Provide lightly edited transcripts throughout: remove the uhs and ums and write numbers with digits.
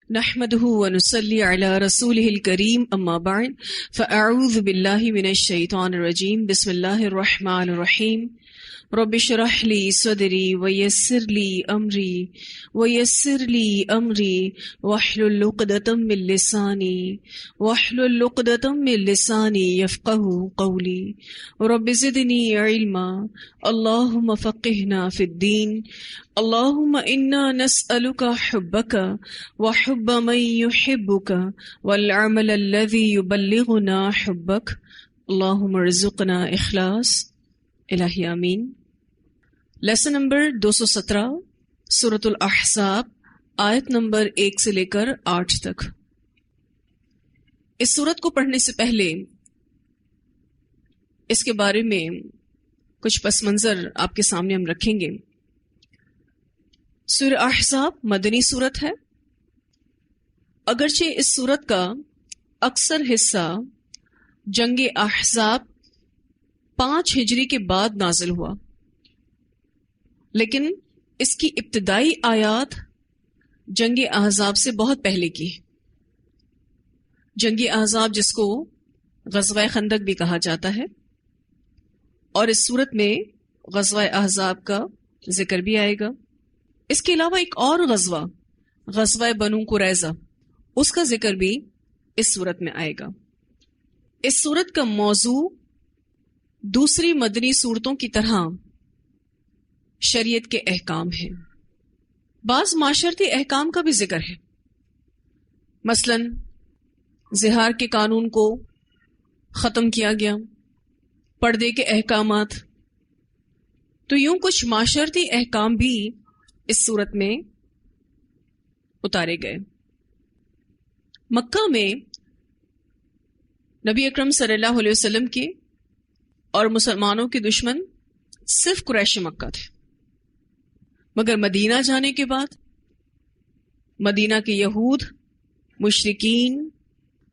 نحمده ونصلي على رسوله الكريم اما بعد فاعوذ بالله من الشيطان الرجيم بسم الله الرحمن الرحيم رب اشرح لي صدري ويسر لي امري واحلل عقدة من لساني يفقهوا قولي رب زدني علما اللهم فقهنا في الدين اللهم انا نسألك حبك وحب من يحبك والعمل الذي يبلغنا حبك اللهم ارزقنا اخلاص الہی آمین۔ لیسن نمبر 217 سورۃ الاحزاب آیت نمبر 1 سے لے کر 8 تک۔ اس سورت کو پڑھنے سے پہلے اس کے بارے میں کچھ پس منظر آپ کے سامنے ہم رکھیں گے۔ سورہ احزاب مدنی سورت ہے، اگرچہ اس سورت کا اکثر حصہ جنگ احزاب 5 ہجری کے بعد نازل ہوا، لیکن اس کی ابتدائی آیات جنگ احزاب سے بہت پہلے کی۔ جنگ احزاب جس کو غزوہ خندق بھی کہا جاتا ہے، اور اس صورت میں غزوہ احزاب کا ذکر بھی آئے گا۔ اس کے علاوہ ایک اور غزوہ بنو قریظہ، اس کا ذکر بھی اس صورت میں آئے گا۔ اس صورت کا موضوع دوسری مدنی صورتوں کی طرح شریعت کے احکام ہیں۔ بعض معاشرتی احکام کا بھی ذکر ہے، مثلا زہار کے قانون کو ختم کیا گیا، پردے کے احکامات، تو یوں کچھ معاشرتی احکام بھی اس صورت میں اتارے گئے۔ مکہ میں نبی اکرم صلی اللہ علیہ وسلم کے اور مسلمانوں کے دشمن صرف قریش مکہ تھے، مگر مدینہ جانے کے بعد مدینہ کے یہود، مشرکین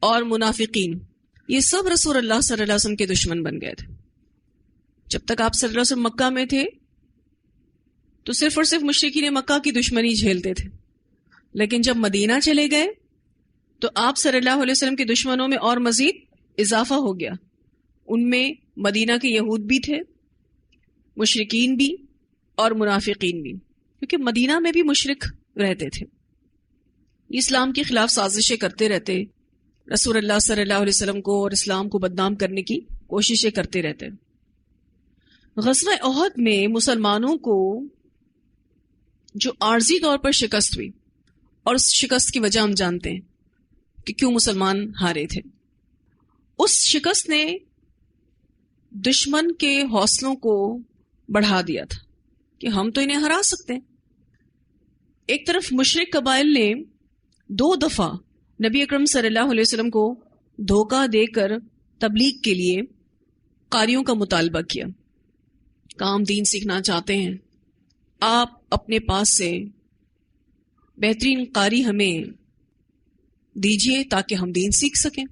اور منافقین یہ سب رسول اللہ صلی اللہ علیہ وسلم کے دشمن بن گئے تھے۔ جب تک آپ صلی اللہ علیہ وسلم مکہ میں تھے تو صرف اور صرف مشرکین مکہ کی دشمنی جھیلتے تھے، لیکن جب مدینہ چلے گئے تو آپ صلی اللہ علیہ وسلم کے دشمنوں میں اور مزید اضافہ ہو گیا۔ ان میں مدینہ کے یہود بھی تھے، مشرکین بھی اور منافقین بھی، کیونکہ مدینہ میں بھی مشرک رہتے تھے، اسلام کے خلاف سازشیں کرتے رہتے، رسول اللہ صلی اللہ علیہ وسلم کو اور اسلام کو بدنام کرنے کی کوششیں کرتے رہتے۔ غزوہ احد میں مسلمانوں کو جو عارضی طور پر شکست ہوئی، اور اس شکست کی وجہ ہم جانتے ہیں کہ کیوں مسلمان ہارے تھے، اس شکست نے دشمن کے حوصلوں کو بڑھا دیا تھا کہ ہم تو انہیں ہرا سکتے ہیں۔ ایک طرف مشرک قبائل نے 2 دفعہ نبی اکرم صلی اللہ علیہ وسلم کو دھوکہ دے کر تبلیغ کے لیے قاریوں کا مطالبہ کیا، کام دین سیکھنا چاہتے ہیں، آپ اپنے پاس سے بہترین قاری ہمیں دیجئے تاکہ ہم دین سیکھ سکیں۔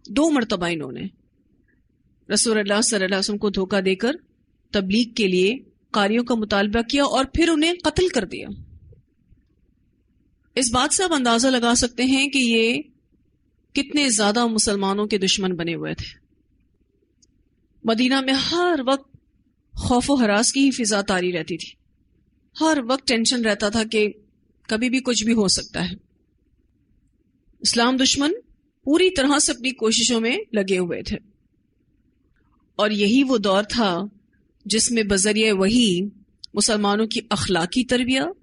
2 مرتبہ انہوں نے رسول اللہ صلی اللہ علیہ وسلم کو دھوکہ دے کر تبلیغ کے لیے قاریوں کا مطالبہ کیا اور پھر انہیں قتل کر دیا۔ اس بات سے آپ اندازہ لگا سکتے ہیں کہ یہ کتنے زیادہ مسلمانوں کے دشمن بنے ہوئے تھے۔ مدینہ میں ہر وقت خوف و ہراس کی ہی فضا طاری رہتی تھی، ہر وقت ٹینشن رہتا تھا کہ کبھی بھی کچھ بھی ہو سکتا ہے۔ اسلام دشمن پوری طرح سے اپنی کوششوں میں لگے ہوئے تھے، اور یہی وہ دور تھا جس میں بذریعہ وحی مسلمانوں کی اخلاقی تربیت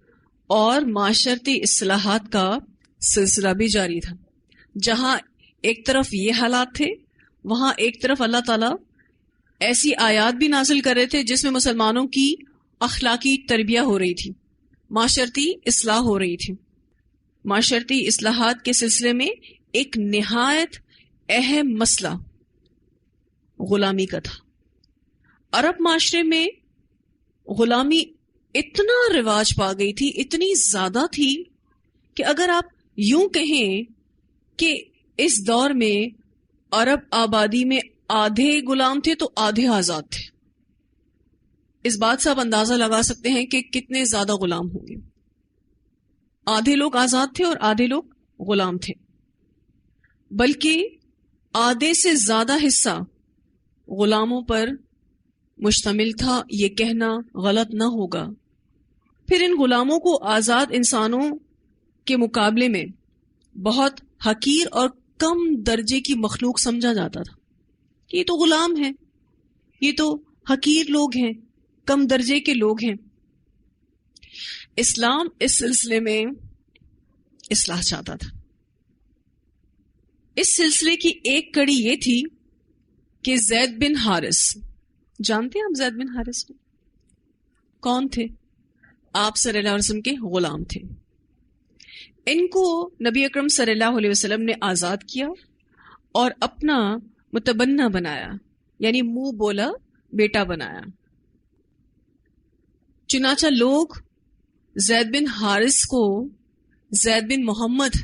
اور معاشرتی اصلاحات کا سلسلہ بھی جاری تھا۔ جہاں ایک طرف یہ حالات تھے، وہاں ایک طرف اللہ تعالیٰ ایسی آیات بھی نازل کر رہے تھے جس میں مسلمانوں کی اخلاقی تربیت ہو رہی تھی، معاشرتی اصلاح ہو رہی تھی۔ معاشرتی اصلاحات کے سلسلے میں ایک نہایت اہم مسئلہ غلامی کا تھا۔ عرب معاشرے میں غلامی اتنا رواج پا گئی تھی، اتنی زیادہ تھی کہ اگر آپ یوں کہیں کہ اس دور میں عرب آبادی میں آدھے غلام تھے تو آدھے آزاد تھے، اس بات سے آپ اندازہ لگا سکتے ہیں کہ کتنے زیادہ غلام ہوں گے۔ آدھے لوگ آزاد تھے اور آدھے لوگ غلام تھے، بلکہ آدھے سے زیادہ حصہ غلاموں پر مشتمل تھا، یہ کہنا غلط نہ ہوگا۔ پھر ان غلاموں کو آزاد انسانوں کے مقابلے میں بہت حقیر اور کم درجے کی مخلوق سمجھا جاتا تھا۔ یہ تو غلام ہیں، یہ تو حقیر لوگ ہیں، کم درجے کے لوگ ہیں۔ اسلام اس سلسلے میں اصلاح چاہتا تھا۔ اس سلسلے کی ایک کڑی یہ تھی کہ زید بن حارث، جانتے ہیں آپ زید بن حارث کو؟ کون تھے؟ آپ صلی اللہ علیہ وسلم کے غلام تھے۔ ان کو نبی اکرم صلی اللہ علیہ وسلم نے آزاد کیا اور اپنا متبنہ بنایا، یعنی منہ بولا بیٹا بنایا۔ چنانچہ لوگ زید بن حارث کو زید بن محمد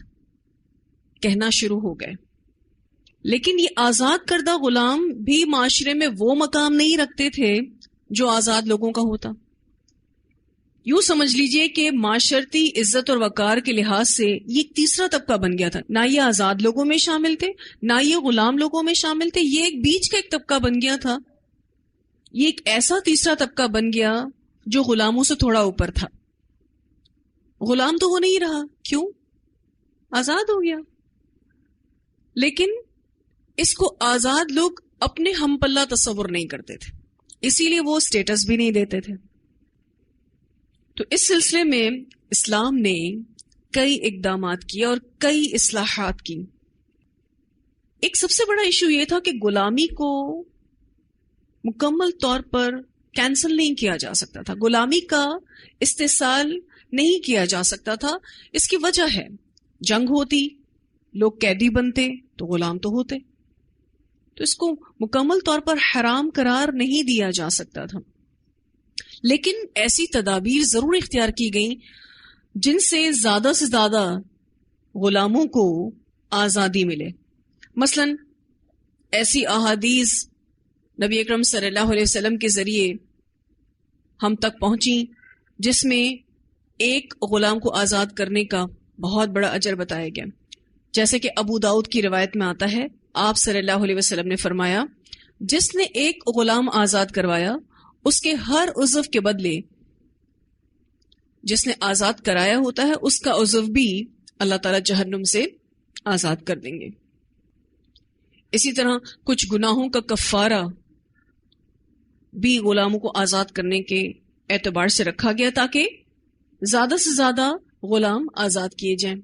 کہنا شروع ہو گئے، لیکن یہ آزاد کردہ غلام بھی معاشرے میں وہ مقام نہیں رکھتے تھے جو آزاد لوگوں کا ہوتا۔ یوں سمجھ لیجئے کہ معاشرتی عزت اور وقار کے لحاظ سے یہ ایک تیسرا طبقہ بن گیا تھا۔ نہ یہ آزاد لوگوں میں شامل تھے، نہ یہ غلام لوگوں میں شامل تھے، یہ ایک بیچ کا ایک طبقہ بن گیا تھا۔ یہ ایک ایسا تیسرا طبقہ بن گیا جو غلاموں سے تھوڑا اوپر تھا۔ غلام تو وہ نہیں رہا، کیوں؟ آزاد ہو گیا۔ لیکن اس کو آزاد لوگ اپنے ہم پلہ تصور نہیں کرتے تھے، اسی لیے وہ سٹیٹس بھی نہیں دیتے تھے۔ تو اس سلسلے میں اسلام نے کئی اقدامات کیے اور کئی اصلاحات کی۔ ایک سب سے بڑا ایشو یہ تھا کہ غلامی کو مکمل طور پر کینسل نہیں کیا جا سکتا تھا، غلامی کا استحصال نہیں کیا جا سکتا تھا۔ اس کی وجہ ہے جنگ ہوتی، لوگ قیدی بنتے تو غلام تو ہوتے، تو اس کو مکمل طور پر حرام قرار نہیں دیا جا سکتا تھا۔ لیکن ایسی تدابیر ضرور اختیار کی گئیں جن سے زیادہ غلاموں کو آزادی ملے۔ مثلا ایسی احادیث نبی اکرم صلی اللہ علیہ وسلم کے ذریعے ہم تک پہنچی جس میں ایک غلام کو آزاد کرنے کا بہت بڑا اجر بتایا گیا۔ جیسے کہ ابو داؤد کی روایت میں آتا ہے، آپ صلی اللہ علیہ وسلم نے فرمایا، جس نے ایک غلام آزاد کروایا اس کے ہر عضو کے بدلے جس نے آزاد کرایا ہوتا ہے اس کا عضو بھی اللہ تعالیٰ جہنم سے آزاد کر دیں گے۔ اسی طرح کچھ گناہوں کا کفارہ بھی غلاموں کو آزاد کرنے کے اعتبار سے رکھا گیا تاکہ زیادہ سے زیادہ غلام آزاد کیے جائیں۔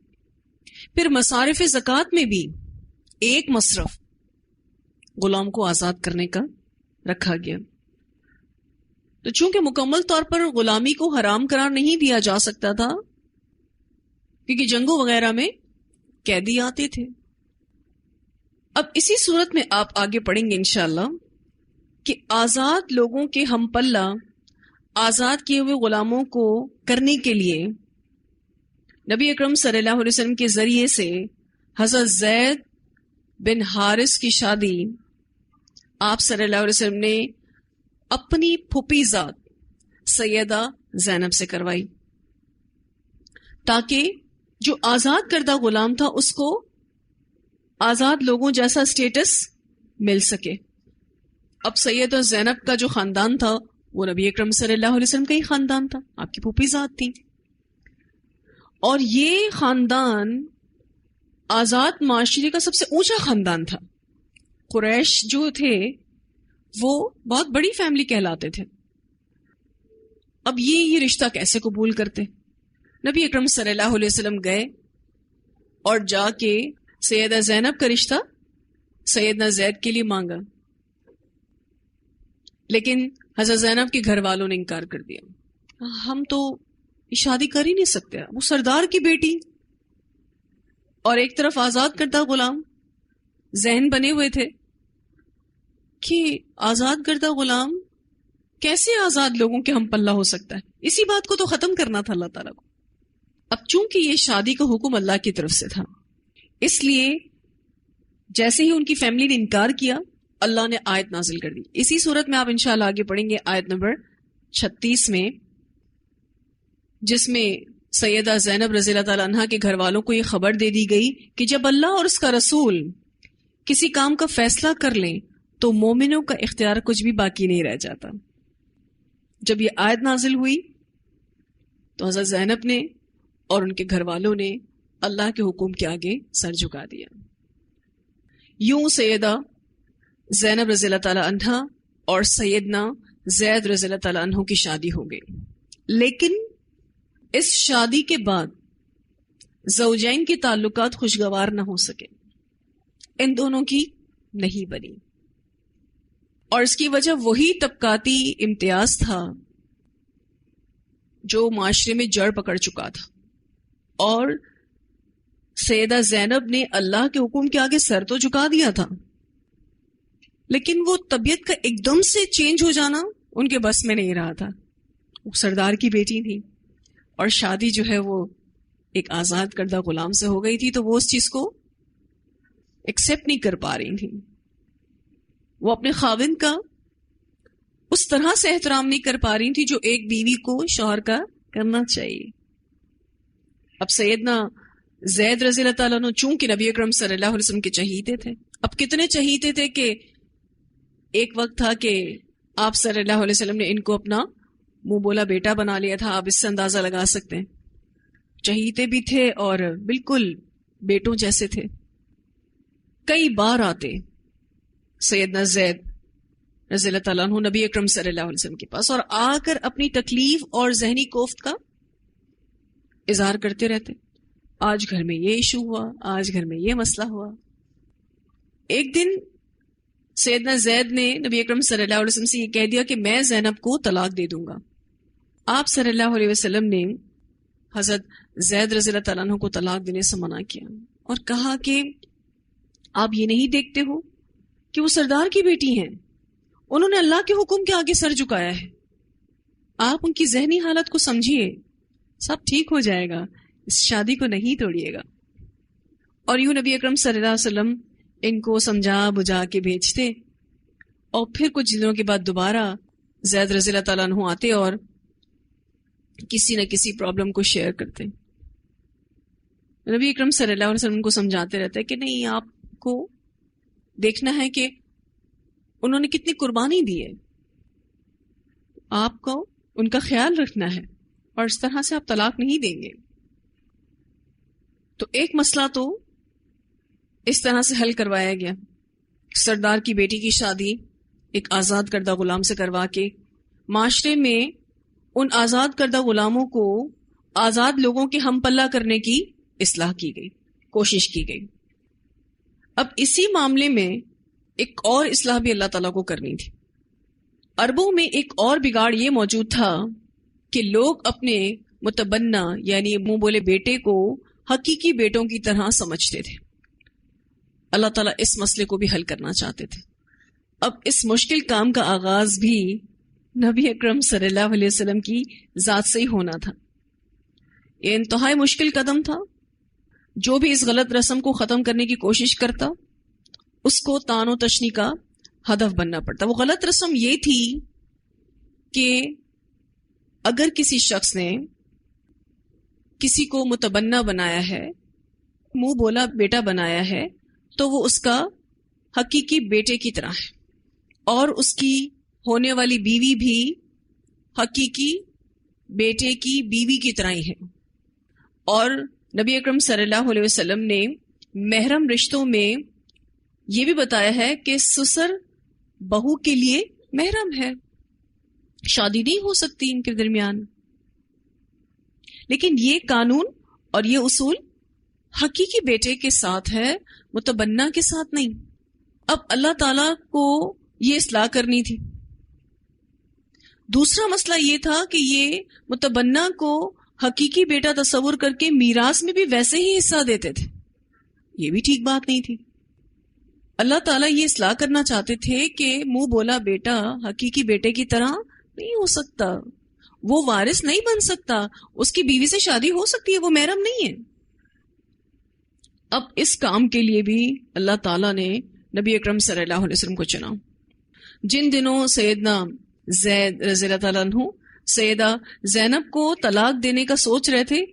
پھر مصارف زکوٰۃ میں بھی ایک مصرف غلام کو آزاد کرنے کا رکھا گیا۔ تو چونکہ مکمل طور پر غلامی کو حرام قرار نہیں دیا جا سکتا تھا کیونکہ جنگوں وغیرہ میں قیدی آتے تھے۔ اب اسی صورت میں آپ آگے پڑھیں گے انشاءاللہ کہ آزاد لوگوں کے ہم پلہ آزاد کیے ہوئے غلاموں کو کرنے کے لیے نبی اکرم صلی اللہ علیہ وسلم کے ذریعے سے حضرت زید بن حارث کی شادی آپ صلی اللہ علیہ وسلم نے اپنی پھوپھی ذات سیدہ زینب سے کروائی تاکہ جو آزاد کردہ غلام تھا اس کو آزاد لوگوں جیسا سٹیٹس مل سکے۔ اب سیدہ زینب کا جو خاندان تھا وہ نبی اکرم صلی اللہ علیہ وسلم کا ہی خاندان تھا، آپ کی پھوپھی ذات تھی، اور یہ خاندان آزاد معاشرے کا سب سے اونچا خاندان تھا۔ قریش جو تھے وہ بہت بڑی فیملی کہلاتے تھے۔ اب یہ رشتہ کیسے قبول کرتے؟ نبی اکرم صلی اللہ علیہ وسلم گئے اور جا کے سیدہ زینب کا رشتہ سیدنا زید کے لیے مانگا، لیکن حضرت زینب کے گھر والوں نے انکار کر دیا، ہم تو شادی کر ہی نہیں سکتے، وہ سردار کی بیٹی اور ایک طرف آزاد کردہ غلام، ذہن بنے ہوئے تھے کہ آزاد کردہ غلام کیسے آزاد لوگوں کے ہم پلہ ہو سکتا ہے۔ اسی بات کو تو ختم کرنا تھا اللہ تعالیٰ کو۔ اب چونکہ یہ شادی کا حکم اللہ کی طرف سے تھا، اس لیے جیسے ہی ان کی فیملی نے انکار کیا اللہ نے آیت نازل کر دی۔ اسی صورت میں آپ انشاءاللہ آگے پڑھیں گے آیت نمبر 36 میں، جس میں سیدہ زینب رضی اللہ تعالیٰ عنہ کے گھر والوں کو یہ خبر دے دی گئی کہ جب اللہ اور اس کا رسول کسی کام کا فیصلہ کر لیں تو مومنوں کا اختیار کچھ بھی باقی نہیں رہ جاتا۔ جب یہ آیت نازل ہوئی تو حضرت زینب نے اور ان کے گھر والوں نے اللہ کے حکم کے آگے سر جھکا دیا۔ یوں سیدہ زینب رضی اللہ تعالیٰ عنہ اور سیدنا زید رضی اللہ تعالیٰ عنہ کی شادی ہو گئی، لیکن اس شادی کے بعد زوجین کے تعلقات خوشگوار نہ ہو سکے، ان دونوں کی نہیں بنی، اور اس کی وجہ وہی طبقاتی امتیاز تھا جو معاشرے میں جڑ پکڑ چکا تھا، اور سیدہ زینب نے اللہ کے حکم کے آگے سر تو جھکا دیا تھا، لیکن وہ طبیعت کا ایک دم سے چینج ہو جانا ان کے بس میں نہیں رہا تھا۔ وہ سردار کی بیٹی تھی اور شادی جو ہے وہ ایک آزاد کردہ غلام سے ہو گئی تھی، تو وہ اس چیز کو ایکسپٹ نہیں کر پا رہی تھی۔ وہ اپنے خاوند کا اس طرح سے احترام نہیں کر پا رہی تھی جو ایک بیوی کو شوہر کا کرنا چاہیے۔ اب سیدنا زید رضی اللہ تعالیٰ عنہ چونکہ نبی اکرم صلی اللہ علیہ وسلم کے چہیتے تھے، اب کتنے چہیتے تھے کہ ایک وقت تھا کہ آپ صلی اللہ علیہ وسلم نے ان کو اپنا منہ بولا بیٹا بنا لیا تھا۔ آپ اس سے اندازہ لگا سکتے ہیں، چہیتے بھی تھے اور بالکل بیٹوں جیسے تھے۔ کئی بار آتے سیدنا زید رضی اللہ تعالیٰ عنہ نبی اکرم صلی اللہ علیہ وسلم کے پاس اور آ کر اپنی تکلیف اور ذہنی کوفت کا اظہار کرتے رہتے۔ آج گھر میں یہ ایشو ہوا، آج گھر میں یہ مسئلہ ہوا۔ ایک دن سیدنا زید نے نبی اکرم صلی اللہ علیہ وسلم سے یہ کہہ دیا کہ میں زینب کو طلاق دے دوں گا۔ آپ صلی اللہ علیہ وسلم نے حضرت زید رضی اللہ تعالیٰ عنہ کو طلاق دینے سے منع کیا اور کہا کہ آپ یہ نہیں دیکھتے ہو کہ وہ سردار کی بیٹی ہیں، انہوں نے اللہ کے حکم کے آگے سر جھکایا ہے، آپ ان کی ذہنی حالت کو سمجھیے، سب ٹھیک ہو جائے گا، اس شادی کو نہیں توڑیے گا۔ اور یوں نبی اکرم صلی اللہ علیہ وسلم ان کو سمجھا بجھا کے بھیجتے، اور پھر کچھ دنوں کے بعد دوبارہ زید رضی اللہ تعالیٰ عنہ آتے اور کسی نہ کسی پرابلم کو شیئر کرتے۔ نبی اکرم صلی اللہ علیہ وسلم کو سمجھاتے رہتے کہ نہیں، آپ کو دیکھنا ہے کہ انہوں نے کتنی قربانی دی ہے، آپ کو ان کا خیال رکھنا ہے، اور اس طرح سے آپ طلاق نہیں دیں گے۔ تو ایک مسئلہ تو اس طرح سے حل کروایا گیا، سردار کی بیٹی کی شادی ایک آزاد کردہ غلام سے کروا کے معاشرے میں ان آزاد کردہ غلاموں کو آزاد لوگوں کے ہم پلہ کرنے کی اصلاح کی گئی، کوشش کی گئی۔ اب اسی معاملے میں ایک اور اصلاح بھی اللہ تعالیٰ کو کرنی تھی۔ عربوں میں ایک اور بگاڑ یہ موجود تھا کہ لوگ اپنے متبنہ یعنی منہ بولے بیٹے کو حقیقی بیٹوں کی طرح سمجھتے تھے۔ اللہ تعالیٰ اس مسئلے کو بھی حل کرنا چاہتے تھے۔ اب اس مشکل کام کا آغاز بھی نبی اکرم صلی اللہ علیہ وسلم کی ذات سے ہی ہونا تھا۔ یہ انتہائی مشکل قدم تھا۔ جو بھی اس غلط رسم کو ختم کرنے کی کوشش کرتا، اس کو تان و تشنی کا ہدف بننا پڑتا۔ وہ غلط رسم یہ تھی کہ اگر کسی شخص نے کسی کو متبنہ بنایا ہے، منہ بولا بیٹا بنایا ہے، تو وہ اس کا حقیقی بیٹے کی طرح ہے، اور اس کی ہونے والی بیوی بھی حقیقی بیٹے کی بیوی کی طرح ہی ہے۔ اور نبی اکرم صلی اللہ علیہ وسلم نے محرم رشتوں میں یہ بھی بتایا ہے کہ سسر بہو کے لیے محرم ہے، شادی نہیں ہو سکتی ان کے درمیان۔ لیکن یہ قانون اور یہ اصول حقیقی بیٹے کے ساتھ ہے، متبنہ کے ساتھ نہیں۔ اب اللہ تعالیٰ کو یہ اصلاح کرنی تھی۔ دوسرا مسئلہ یہ تھا کہ یہ متبنہ کو حقیقی بیٹا تصور کر کے میراث میں بھی ویسے ہی حصہ دیتے تھے، یہ بھی ٹھیک بات نہیں تھی۔ اللہ تعالیٰ یہ اصلاح کرنا چاہتے تھے کہ منہ بولا بیٹا حقیقی بیٹے کی طرح نہیں ہو سکتا، وہ وارث نہیں بن سکتا، اس کی بیوی سے شادی ہو سکتی ہے، وہ محرم نہیں ہے۔ اب اس کام کے لیے بھی اللہ تعالیٰ نے نبی اکرم صلی اللہ علیہ وسلم کو چنا۔ جن دنوں سیدنا زید رضی اللہ تعالیٰ عنہ سیدہ زینب کو طلاق دینے کا سوچ رہے تھے،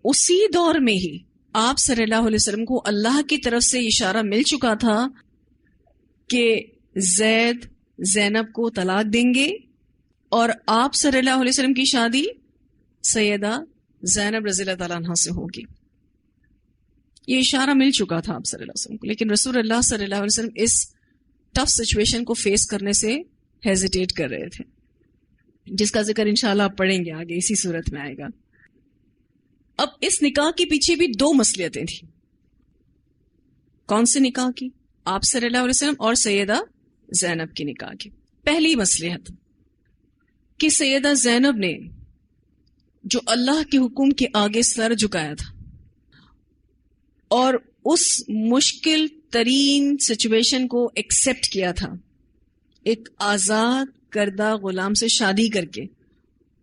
اسی دور میں ہی آپ صلی اللہ علیہ وسلم کو اللہ کی طرف سے اشارہ مل چکا تھا کہ زید زینب کو طلاق دیں گے اور آپ صلی اللہ علیہ وسلم کی شادی سیدہ زینب رضی اللہ تعالیٰ عنہ سے ہوگی. یہ اشارہ مل چکا تھا آپ صلی اللہ علیہ وسلم کو، لیکن رسول اللہ صلی اللہ علیہ وسلم اس ٹف سچویشن کو فیس کرنے سے ہیزیٹیٹ کر رہے تھے، جس کا ذکر انشاءاللہ آپ پڑھیں گے آگے، اسی صورت میں آئے گا. اب اس نکاح کے پیچھے بھی دو مصلحتیں تھیں. کون سے نکاح کی؟ آپ صلی اللہ علیہ وسلم اور سیدہ زینب کی نکاح کی. پہلی مصلحت کہ سیدہ زینب نے جو اللہ کے حکم کے آگے سر جھکایا تھا اور اس مشکل ترین سچویشن کو ایکسپٹ کیا تھا، ایک آزاد کردہ غلام سے شادی کر کے،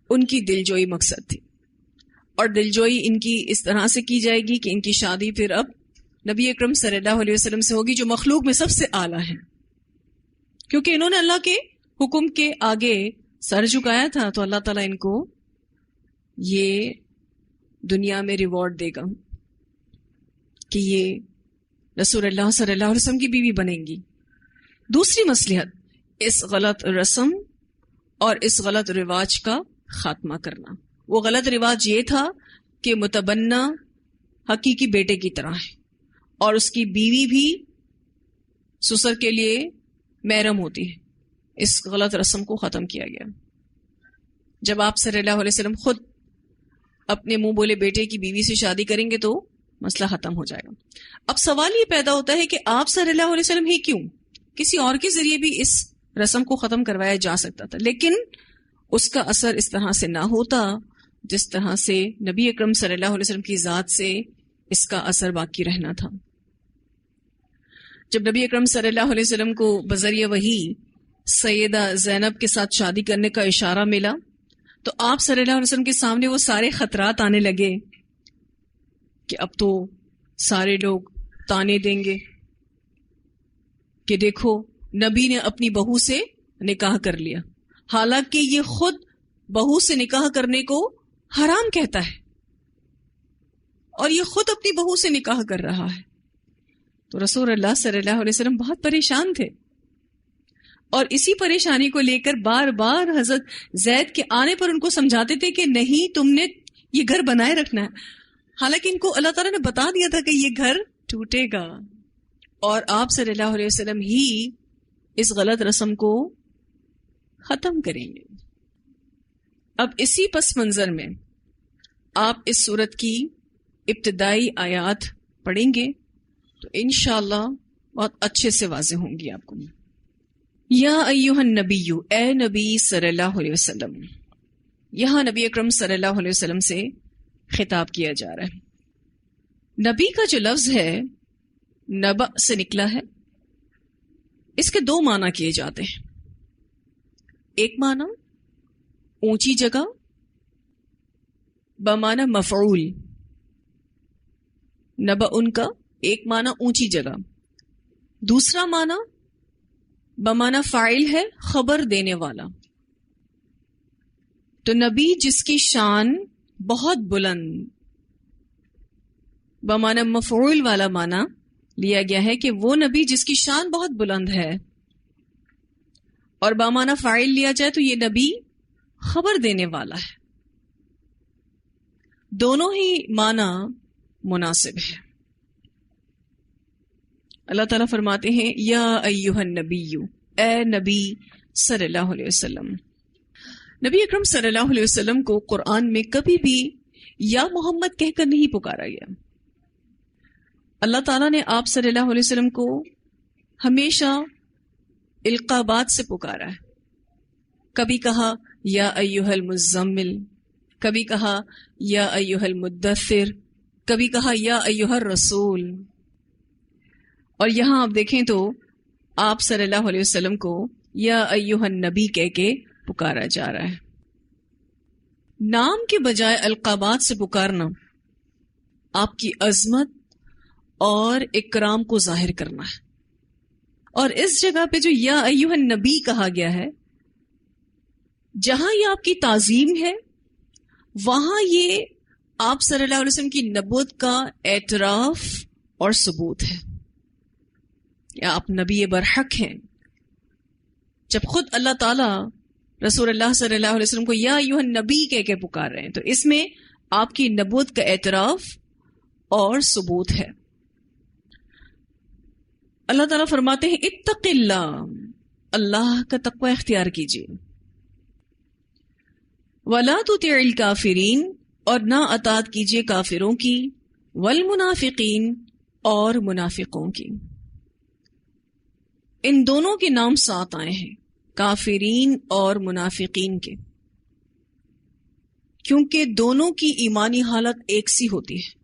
ان کی دلجوئی مقصد تھی. اور دلجوئی ان کی اس طرح سے کی جائے گی کہ ان کی شادی پھر اب نبی اکرم صلی اللہ علیہ وسلم سے ہوگی، جو مخلوق میں سب سے اعلیٰ ہیں. کیونکہ انہوں نے اللہ کے حکم کے آگے سر جھکایا تھا، تو اللہ تعالیٰ ان کو یہ دنیا میں ریوارڈ دے گا کہ یہ رسول اللہ صلی اللہ علیہ وسلم کی بیوی بنیں گی. دوسری مصلحت اس غلط رسم اور اس غلط رواج کا خاتمہ کرنا. وہ غلط رواج یہ تھا کہ متبنہ حقیقی بیٹے کی طرح ہے اور اس کی بیوی بھی سسر کے لیے محرم ہوتی ہے. اس غلط رسم کو ختم کیا گیا. جب آپ صلی اللہ علیہ وسلم خود اپنے منہ بولے بیٹے کی بیوی سے شادی کریں گے تو مسئلہ ختم ہو جائے گا. اب سوال یہ پیدا ہوتا ہے کہ آپ صلی اللہ علیہ وسلم ہی کیوں؟ کسی اور کے ذریعے بھی اس رسم کو ختم کروایا جا سکتا تھا، لیکن اس کا اثر اس طرح سے نہ ہوتا جس طرح سے نبی اکرم صلی اللہ علیہ وسلم کی ذات سے اس کا اثر باقی رہنا تھا. جب نبی اکرم صلی اللہ علیہ وسلم کو بذریعہ وحی سیدہ زینب کے ساتھ شادی کرنے کا اشارہ ملا تو آپ صلی اللہ علیہ وسلم کے سامنے وہ سارے خطرات آنے لگے کہ اب تو سارے لوگ تانے دیں گے کہ دیکھو نبی نے اپنی بہو سے نکاح کر لیا، حالانکہ یہ خود بہو سے نکاح کرنے کو حرام کہتا ہے اور یہ خود اپنی بہو سے نکاح کر رہا ہے. تو رسول اللہ صلی اللہ علیہ وسلم بہت پریشان تھے اور اسی پریشانی کو لے کر بار بار حضرت زید کے آنے پر ان کو سمجھاتے تھے کہ نہیں، تم نے یہ گھر بنائے رکھنا ہے. حالانکہ ان کو اللہ تعالیٰ نے بتا دیا تھا کہ یہ گھر ٹوٹے گا اور آپ صلی اللہ علیہ وسلم ہی اس غلط رسم کو ختم کریں گے. اب اسی پس منظر میں آپ اس سورت کی ابتدائی آیات پڑھیں گے تو انشاءاللہ بہت اچھے سے واضح ہوں گی آپ کو. یا ایھا النبی، اے نبی صلی اللہ علیہ وسلم. یہاں نبی اکرم صلی اللہ علیہ وسلم سے خطاب کیا جا رہا ہے. نبی کا جو لفظ ہے نبأ سے نکلا ہے. اس کے دو معنی کیے جاتے ہیں. ایک معنی اونچی جگہ بمعنی مفعول، نبأ ان کا ایک معنی اونچی جگہ. دوسرا معنی بمعنی فاعل ہے، خبر دینے والا. تو نبی جس کی شان بہت بلند، بمعنی مفعول والا معنی لیا گیا ہے کہ وہ نبی جس کی شان بہت بلند ہے، اور بمعنی فاعل لیا جائے تو یہ نبی خبر دینے والا ہے. دونوں ہی معنی مناسب ہے. اللہ تعالیٰ فرماتے ہیں یا ایھا النبی، اے نبی صلی اللہ علیہ وسلم. نبی اکرم صلی اللہ علیہ وسلم کو قرآن میں کبھی بھی یا محمد کہہ کر نہیں پکارا گیا. اللہ تعالیٰ نے آپ صلی اللہ علیہ وسلم کو ہمیشہ القابات سے پکارا ہے. کبھی کہا یا ایھا المزمل، کبھی کہا یا ایھا المدثر، کبھی کہا یا ایھا الرسول. اور یہاں آپ دیکھیں تو آپ صلی اللہ علیہ وسلم کو یا ایھا النبی کہہ کے پکارا جا رہا ہے. نام کے بجائے القابات سے پکارنا آپ کی عظمت اور اکرام کو ظاہر کرنا ہے. اور اس جگہ پہ جو یا ایھا النبی کہا گیا ہے، جہاں یہ آپ کی تعظیم ہے وہاں یہ آپ صلی اللہ علیہ وسلم کی نبوت کا اعتراف اور ثبوت ہے کہ آپ نبی برحق ہیں. جب خود اللہ تعالیٰ رسول اللہ صلی اللہ علیہ وسلم کو یا ایھا النبی کہہ کے پکار رہے ہیں تو اس میں آپ کی نبوت کا اعتراف اور ثبوت ہے. اللہ تعالیٰ فرماتے ہیں اتق اللہ، اللہ کا تقوی اختیار کیجیے. ولا تطع الکافرین، اور نہ اطاعت کیجیے کافروں کی، والمنافقین، اور منافقوں کی. ان دونوں کے نام ساتھ آئے ہیں، کافرین اور منافقین کے، کیونکہ دونوں کی ایمانی حالت ایک سی ہوتی ہے.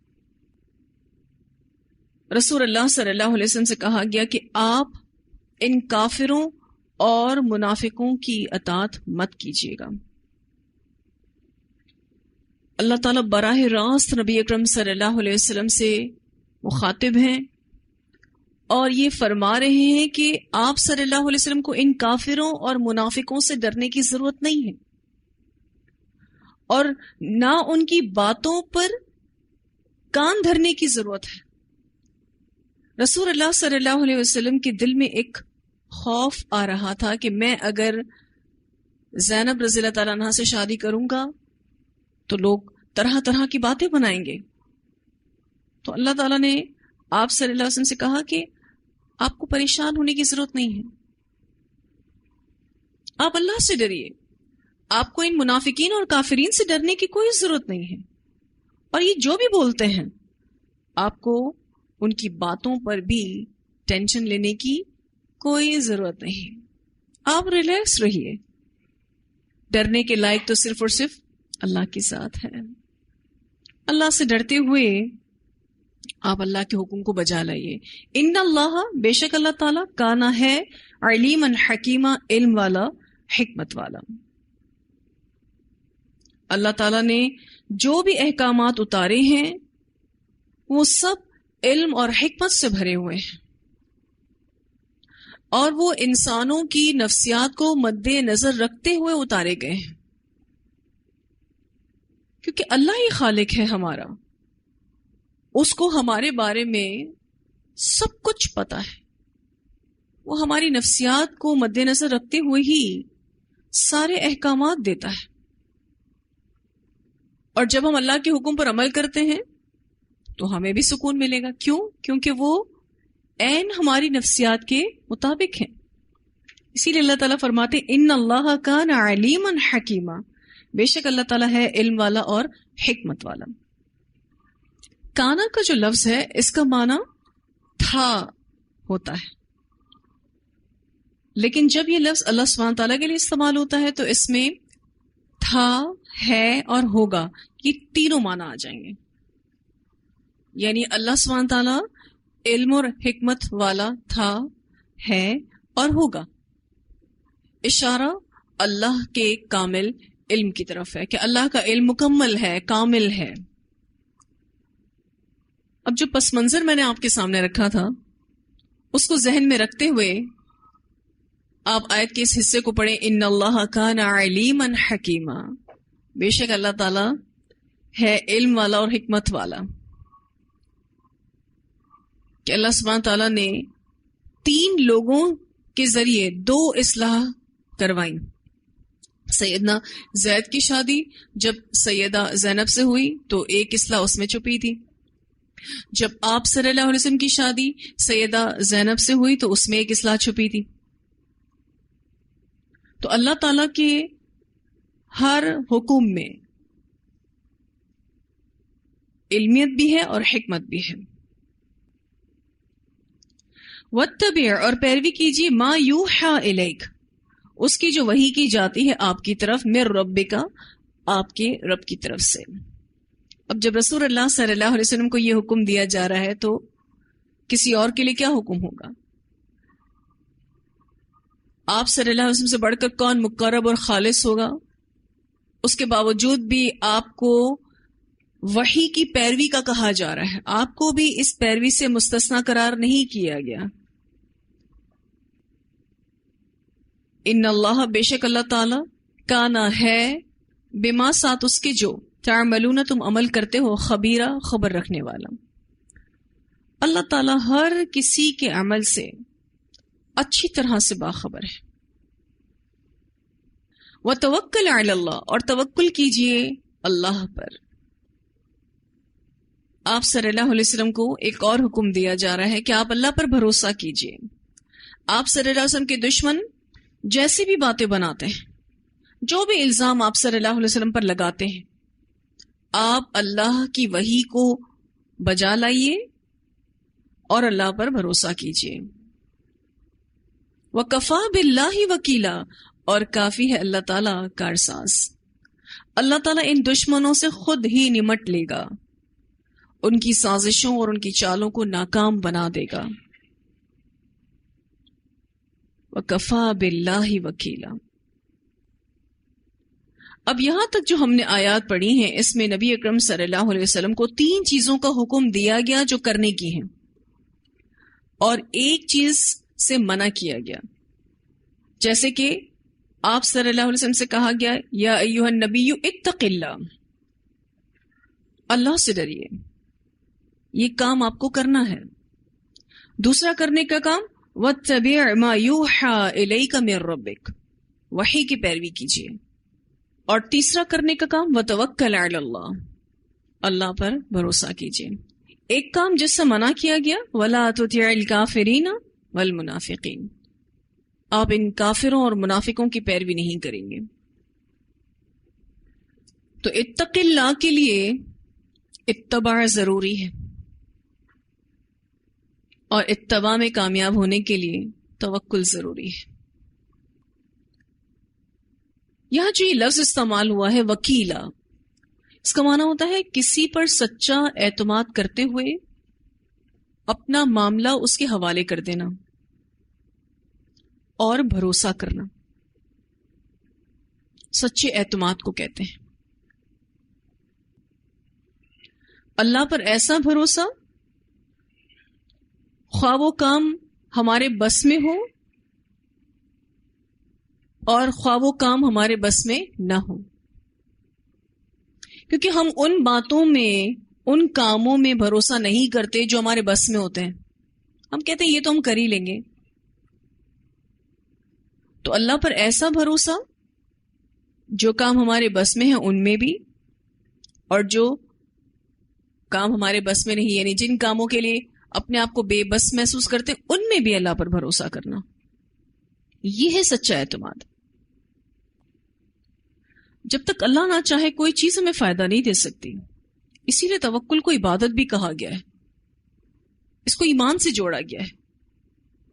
رسول اللہ صلی اللہ علیہ وسلم سے کہا گیا کہ آپ ان کافروں اور منافقوں کی اطاعت مت کیجیے گا. اللہ تعالیٰ براہ راست نبی اکرم صلی اللہ علیہ وسلم سے مخاطب ہیں اور یہ فرما رہے ہیں کہ آپ صلی اللہ علیہ وسلم کو ان کافروں اور منافقوں سے ڈرنے کی ضرورت نہیں ہے، اور نہ ان کی باتوں پر کان دھرنے کی ضرورت ہے. رسول اللہ صلی اللہ علیہ وسلم کے دل میں ایک خوف آ رہا تھا کہ میں اگر زینب رضی اللہ تعالیٰ عنہ سے شادی کروں گا تو لوگ طرح طرح کی باتیں بنائیں گے. تو اللہ تعالیٰ نے آپ صلی اللہ علیہ وسلم سے کہا کہ آپ کو پریشان ہونے کی ضرورت نہیں ہے، آپ اللہ سے ڈریے، آپ کو ان منافقین اور کافرین سے ڈرنے کی کوئی ضرورت نہیں ہے. اور یہ جو بھی بولتے ہیں آپ کو ان کی باتوں پر بھی ٹینشن لینے کی کوئی ضرورت نہیں. آپ ریلیکس رہیے، ڈرنے کے لائق تو صرف اور صرف اللہ کی ذات ہے. اللہ سے ڈرتے ہوئے آپ اللہ کے حکم کو بجا لائیے. ان اللہ، بے شک اللہ تعالیٰ، کانا ہے علیما حکیما، علم والا، حکمت والا. اللہ تعالیٰ نے جو بھی احکامات اتارے ہیں وہ سب علم اور حکمت سے بھرے ہوئے ہیں، اور وہ انسانوں کی نفسیات کو مد نظر رکھتے ہوئے اتارے گئے ہیں، کیونکہ اللہ ہی خالق ہے ہمارا، اس کو ہمارے بارے میں سب کچھ پتا ہے. وہ ہماری نفسیات کو مد نظر رکھتے ہوئے ہی سارے احکامات دیتا ہے. اور جب ہم اللہ کے حکم پر عمل کرتے ہیں تو ہمیں بھی سکون ملے گا. کیوں؟ کیونکہ وہ عین ہماری نفسیات کے مطابق ہیں. اسی لیے اللہ تعالیٰ فرماتے ان اللہ کان علیما حکیما، بے شک اللہ تعالیٰ ہے علم والا اور حکمت والا. کانا کا جو لفظ ہے اس کا معنی تھا ہوتا ہے، لیکن جب یہ لفظ اللہ سبحانہ تعالیٰ کے لیے استعمال ہوتا ہے تو اس میں تھا، ہے اور ہوگا، یہ تینوں معنی آ جائیں گے. یعنی اللہ سبحانہ تعالیٰ علم اور حکمت والا تھا، ہے اور ہوگا. اشارہ اللہ کے کامل علم کی طرف ہے کہ اللہ کا علم مکمل ہے، کامل ہے. اب جو پس منظر میں نے آپ کے سامنے رکھا تھا اس کو ذہن میں رکھتے ہوئے آپ آیت کے اس حصے کو پڑھیں، ان اللہ کان علیما حکیما، بے شک اللہ تعالیٰ ہے علم والا اور حکمت والا. کہ اللہ سبحانہ تعالیٰ نے 3 لوگوں کے ذریعے 2 اصلاح کروائیں. سیدنا زید کی شادی جب سیدہ زینب سے ہوئی تو ایک اصلاح اس میں چھپی تھی. جب آپ صلی اللہ علیہ وسلم کی شادی سیدہ زینب سے ہوئی تو اس میں ایک اصلاح چھپی تھی. تو اللہ تعالیٰ کے ہر حکم میں علمیت بھی ہے اور حکمت بھی ہے. واتبع، اور پیروی کیجیے، ما یوحى الیک، اس کی جو وحی کی جاتی ہے آپ کی طرف، من ربک، آپ کے رب کی طرف سے. اب جب رسول اللہ صلی اللہ علیہ وسلم کو یہ حکم دیا جا رہا ہے تو کسی اور کے لیے کیا حکم ہوگا؟ آپ صلی اللہ علیہ وسلم سے بڑھ کر کون مقرب اور خالص ہوگا؟ اس کے باوجود بھی آپ کو وحی کی پیروی کا کہا جا رہا ہے، آپ کو بھی اس پیروی سے مستثنا قرار نہیں کیا گیا. ان اللہ، بے شک اللہ تعالی، کانا ہے، بما ساتھ اس کے جو، تعملون تم عمل کرتے ہو، خبیرہ خبر رکھنے والا۔ اللہ تعالیٰ ہر کسی کے عمل سے اچھی طرح سے باخبر ہے۔ وتوکل علی اللہ، اور توکل کیجئے اللہ پر۔ آپ صلی اللہ علیہ وسلم کو ایک اور حکم دیا جا رہا ہے کہ آپ اللہ پر بھروسہ کیجئے۔ آپ صلی اللہ علیہ وسلم کے دشمن جیسی بھی باتیں بناتے ہیں، جو بھی الزام آپ صلی اللہ علیہ وسلم پر لگاتے ہیں، آپ اللہ کی وحی کو بجا لائیے اور اللہ پر بھروسہ کیجئے۔ وَكَفَى بِاللَّهِ وَكِيلًا، اور کافی ہے اللہ تعالیٰ کارساز۔ اللہ تعالیٰ ان دشمنوں سے خود ہی نمٹ لے گا، ان کی سازشوں اور ان کی چالوں کو ناکام بنا دے گا۔ وَكَفَى بِاللَّهِ وَكِيلًا۔ اب یہاں تک جو ہم نے آیات پڑھی ہیں، اس میں نبی اکرم صلی اللہ علیہ وسلم کو 3 چیزوں کا حکم دیا گیا جو کرنے کی ہیں، اور ایک چیز سے منع کیا گیا۔ جیسے کہ آپ صلی اللہ علیہ وسلم سے کہا گیا یا ایھا النبی اتق اللہ، اللہ سے ڈریے، یہ کام آپ کو کرنا ہے۔ دوسرا کرنے کا کام واتبع ما یوحی الیک من ربک، وحی کی پیروی کیجیے۔ اور تیسرا کرنے کا کام وتوکل علی اللہ، اللہ پر بھروسہ کیجیے۔ ایک کام جس سے منع کیا گیا ولا تطع الکافرین والمنافقین، آپ ان کافروں اور منافقوں کی پیروی نہیں کریں گے۔ تو اتق اللہ کے لیے اتباع ضروری ہے، اور اتباع میں کامیاب ہونے کے لیے توکل ضروری ہے۔ یہاں جو یہ لفظ استعمال ہوا ہے وکیلا، اس کا معنی ہوتا ہے کسی پر سچا اعتماد کرتے ہوئے اپنا معاملہ اس کے حوالے کر دینا اور بھروسہ کرنا، سچے اعتماد کو کہتے ہیں۔ اللہ پر ایسا بھروسہ خواہ وہ کام ہمارے بس میں ہو اور خواہ وہ کام ہمارے بس میں نہ ہو، کیونکہ ہم ان باتوں میں، ان کاموں میں بھروسہ نہیں کرتے جو ہمارے بس میں ہوتے ہیں۔ ہم کہتے ہیں یہ تو ہم کر ہی لیں گے۔ تو اللہ پر ایسا بھروسہ جو کام ہمارے بس میں ہے ان میں بھی، اور جو کام ہمارے بس میں نہیں، یعنی جن کاموں کے لیے اپنے آپ کو بے بس محسوس کرتے ان میں بھی اللہ پر بھروسہ کرنا، یہ ہے سچا اعتماد۔ جب تک اللہ نہ چاہے کوئی چیز ہمیں فائدہ نہیں دے سکتی، اسی لیے توکل کو عبادت بھی کہا گیا ہے، اس کو ایمان سے جوڑا گیا ہے۔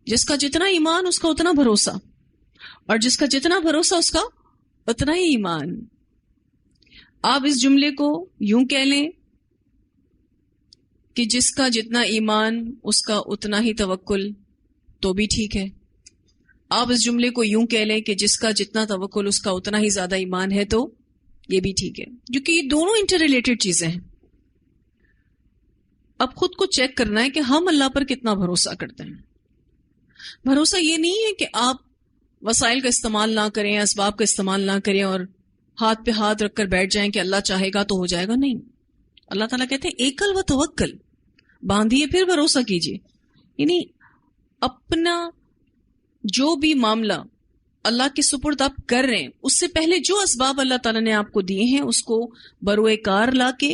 جس کا جتنا ایمان اس کا اتنا بھروسہ، اور جس کا جتنا بھروسہ اس کا اتنا ہی ایمان۔ آپ اس جملے کو یوں کہہ لیں کہ جس کا جتنا ایمان اس کا اتنا ہی توکل، تو بھی ٹھیک ہے۔ آپ اس جملے کو یوں کہہ لیں کہ جس کا جتنا توکل اس کا اتنا ہی زیادہ ایمان ہے، تو یہ بھی ٹھیک ہے، کیونکہ یہ دونوں انٹر ریلیٹڈ چیزیں ہیں۔ اب خود کو چیک کرنا ہے کہ ہم اللہ پر کتنا بھروسہ کرتے ہیں۔ بھروسہ یہ نہیں ہے کہ آپ وسائل کا استعمال نہ کریں، اسباب کا استعمال نہ کریں اور ہاتھ پہ ہاتھ رکھ کر بیٹھ جائیں کہ اللہ چاہے گا تو ہو جائے گا۔ نہیں، اللہ تعالیٰ کہتے ہیں ایکل و توکل، باندھیے پھر بھروسہ کیجیے۔ یعنی اپنا جو بھی معاملہ اللہ کے سپرد آپ کر رہے ہیں، اس سے پہلے جو اسباب اللہ تعالیٰ نے آپ کو دیے ہیں اس کو بروئے کار لا کے،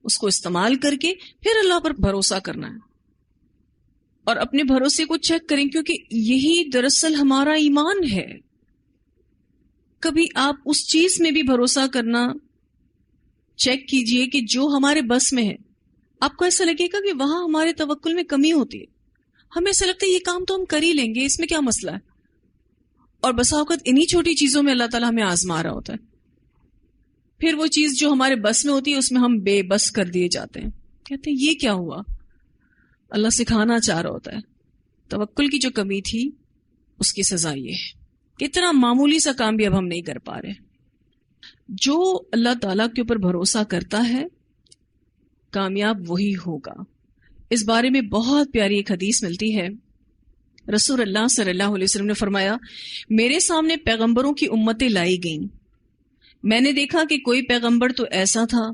اس کو استعمال کر کے پھر اللہ پر بھروسہ کرنا ہے، اور اپنے بھروسے کو چیک کریں، کیونکہ یہی دراصل ہمارا ایمان ہے۔ کبھی آپ اس چیز میں بھی بھروسہ کرنا چیک کیجئے کہ جو ہمارے بس میں ہے، آپ کو ایسا لگے گا کہ وہاں ہمارے توکل میں کمی ہوتی ہے، ہمیں ایسا لگتا ہے یہ کام تو ہم کر ہی لیں گے، اس میں کیا مسئلہ ہے، اور بسا اوقات انہی چھوٹی چیزوں میں اللہ تعالیٰ ہمیں آزما رہا ہوتا ہے۔ پھر وہ چیز جو ہمارے بس میں ہوتی ہے اس میں ہم بے بس کر دیے جاتے ہیں، کہتے ہیں یہ کیا ہوا، اللہ سکھانا چاہ رہا ہوتا ہے۔ توکل کی جو کمی تھی اس کی سزا یہ ہے کہ اتنا معمولی سا کام بھی اب ہم نہیں کر پا رہے۔ جو اللہ تعالیٰ کے اوپر بھروسہ کرتا ہے کامیاب وہی ہوگا۔ اس بارے میں بہت پیاری ایک حدیث ملتی ہے، رسول اللہ صلی اللہ علیہ وسلم نے فرمایا، میرے سامنے پیغمبروں کی امتیں لائی گئیں، میں نے دیکھا کہ کوئی پیغمبر تو ایسا تھا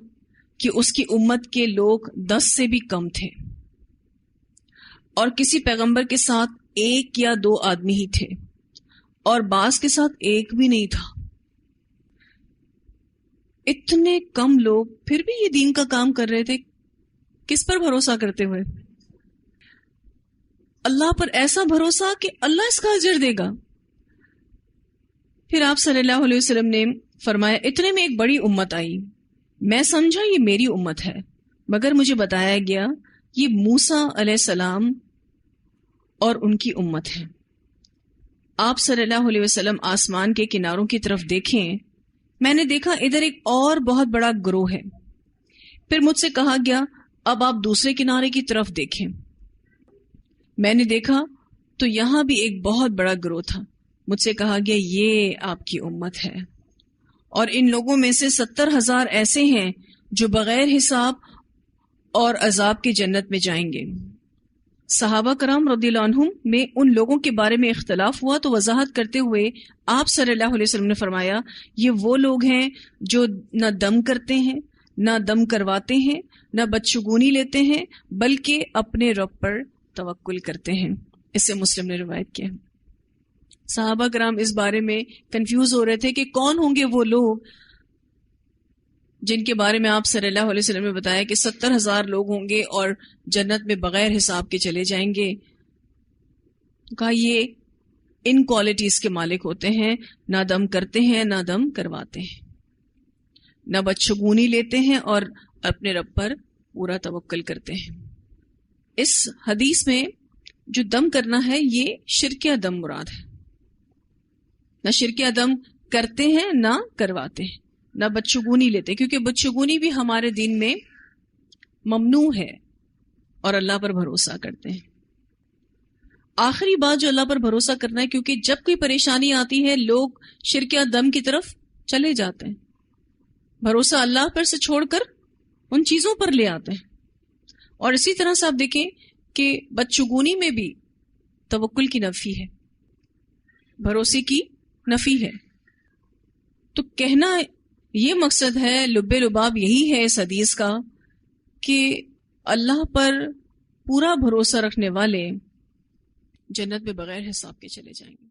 کہ اس کی امت کے لوگ 10 سے بھی کم تھے، اور کسی پیغمبر کے ساتھ 1 یا 2 آدمی ہی تھے، اور بعض کے ساتھ 1 بھی نہیں تھا۔ اتنے کم لوگ پھر بھی یہ دین کا کام کر رہے تھے، کس پر بھروسہ کرتے ہوئے؟ اللہ پر ایسا بھروسہ کہ اللہ اس کا اجر دے گا۔ پھر آپ صلی اللہ علیہ وسلم نے فرمایا، اتنے میں ایک بڑی امت آئی، میں سمجھا یہ میری امت ہے، مگر مجھے بتایا گیا یہ موسیٰ علیہ السلام اور ان کی امت ہے۔ آپ صلی اللہ علیہ وسلم آسمان کے کناروں کی طرف دیکھیں، میں نے دیکھا ادھر ایک اور بہت بڑا گروہ ہے۔ پھر مجھ سے کہا گیا، اب آپ دوسرے کنارے کی طرف دیکھیں۔ میں نے دیکھا تو یہاں بھی ایک بہت بڑا گروہ تھا۔ مجھ سے کہا گیا، یہ آپ کی امت ہے، اور ان لوگوں میں سے 70,000 ایسے ہیں جو بغیر حساب اور عذاب کے جنت میں جائیں گے۔ صحابہ کرام رضی اللہ عنہم میں ان لوگوں کے بارے میں اختلاف ہوا تو وضاحت کرتے ہوئے آپ صلی اللہ علیہ وسلم نے فرمایا، یہ وہ لوگ ہیں جو نہ دم کرتے ہیں، نہ دم کرواتے ہیں، نہ بدشگونی لیتے ہیں، بلکہ اپنے رب پر توکل کرتے ہیں۔ اس سے مسلم نے روایت کیا۔ صحابہ کرام اس بارے میں کنفیوز ہو رہے تھے کہ کون ہوں گے وہ لوگ جن کے بارے میں آپ صلی اللہ علیہ وسلم نے بتایا کہ 70,000 لوگ ہوں گے اور جنت میں بغیر حساب کے چلے جائیں گے۔ کہا یہ ان کوالٹیز کے مالک ہوتے ہیں، نہ دم کرتے ہیں، نہ دم کرواتے ہیں، نہ بدشگونی لیتے ہیں، اور اپنے رب پر پورا توکل کرتے ہیں۔ اس حدیث میں جو دم کرنا ہے یہ شرک دم مراد ہے۔ نہ شرک دم کرتے ہیں، نہ کرواتے ہیں، نہ بدشگونی لیتے، کیونکہ بدشگونی بھی ہمارے دین میں ممنوع ہے، اور اللہ پر بھروسہ کرتے ہیں۔ آخری بات جو اللہ پر بھروسہ کرنا ہے، کیونکہ جب کوئی پریشانی آتی ہے لوگ شرک دم کی طرف چلے جاتے ہیں، بھروسہ اللہ پر سے چھوڑ کر ان چیزوں پر لے آتے ہیں۔ اور اسی طرح سے آپ دیکھیں کہ بدشگونی میں بھی توکل کی نفی ہے، بھروسے کی نفی ہے۔ تو کہنا یہ مقصد ہے، لب لباب یہی ہے اس حدیث کا، کہ اللہ پر پورا بھروسہ رکھنے والے جنت میں بغیر حساب کے چلے جائیں گے۔